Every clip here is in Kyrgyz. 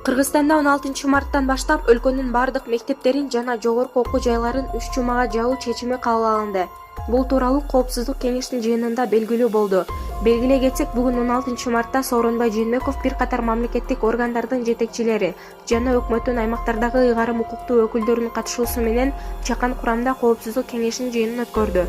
Кыргызстанда 16 марттан баштап өлкөнүн бардык мектептерин жана жогорку окуу жайларын 3 жумага жабуу чечими кабыл алынды. Бул тууралуу Коопсуздук кеңешинин жыйынында белгилүү болду. Белгилей кетсек, бүгүн 16 мартта Сооронбай Жээнбеков бир катар мамлекеттик органдардын жетекчилери жана өкмөттүн аймактардагы ыйгарым укуктуу өкүлдөрүнүн катышуусу менен чакан курамда Коопсуздук кеңешинин жыйынын өткөрдү.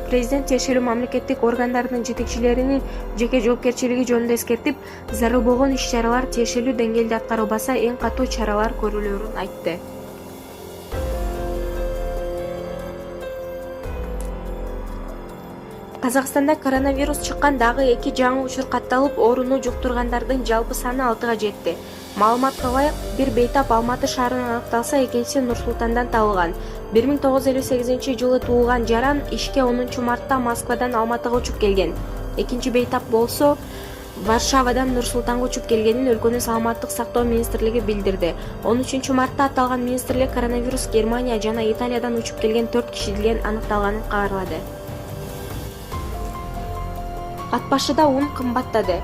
Президент тиешелүү мамлекеттик органдардын жетекчилеринин жеке жоопкерчилиги жөнүндө эскертип, зарыл болгон иш-чаралар тиешелүү деңгээлде аткарылбаса, эң катуу чаралар көрүлөрүн айтты. Казакстанда коронавирус чыккан дагы 2 жаңы учур катталып, ооруну жуктургандардын жалпы саны 6-га жетти. Маалыматка ылайык, бир бейтап Алматы шаарынан аныкталса, экинчиси Нур-Султандан табылган. 1958-жылы туулган жаран ишке 10 мартта Москвадан Алматыга учуп келген. Экинчи бейтап болсо Варшавадан Нур-Султанга учуп келгенин өлкөнүн саламаттык сактоо министрлиги билдирди. 13 мартта аталган министрлик коронавирус Германия жана Италиядан учуп келген 4 кишиден аныкталганын кабарлады. Ат башыда ун кымбаттады.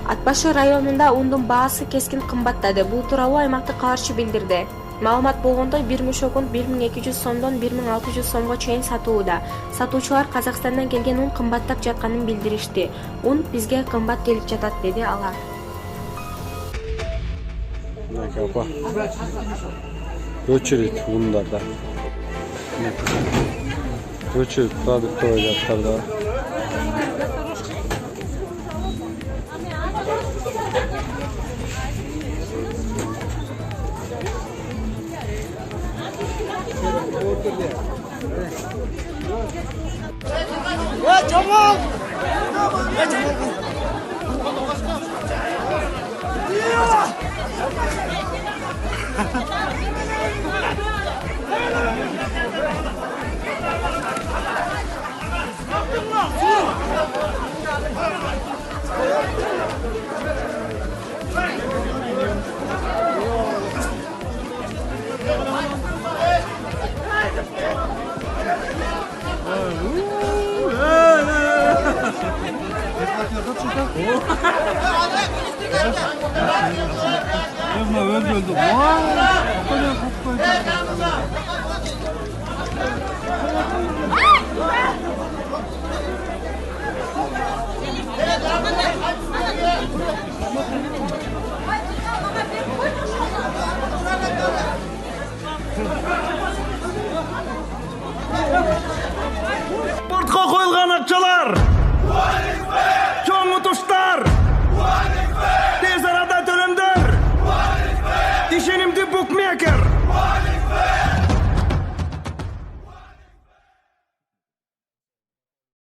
Ат башы районунда ундун баасы кескин кымбаттады. Бул тууралуу аймактык кабарчы билдирди. Маалымат болгондой, 1 мешок 1200 сомдон 1600 сомго чейин сатууда. Сатуучулар Казакстандан келген ун кымбаттап жатканын билдиришти. Ун бизге кымбат келип жатат, деди алар. Очередь ундарда. Очередь продуктовый заттарда.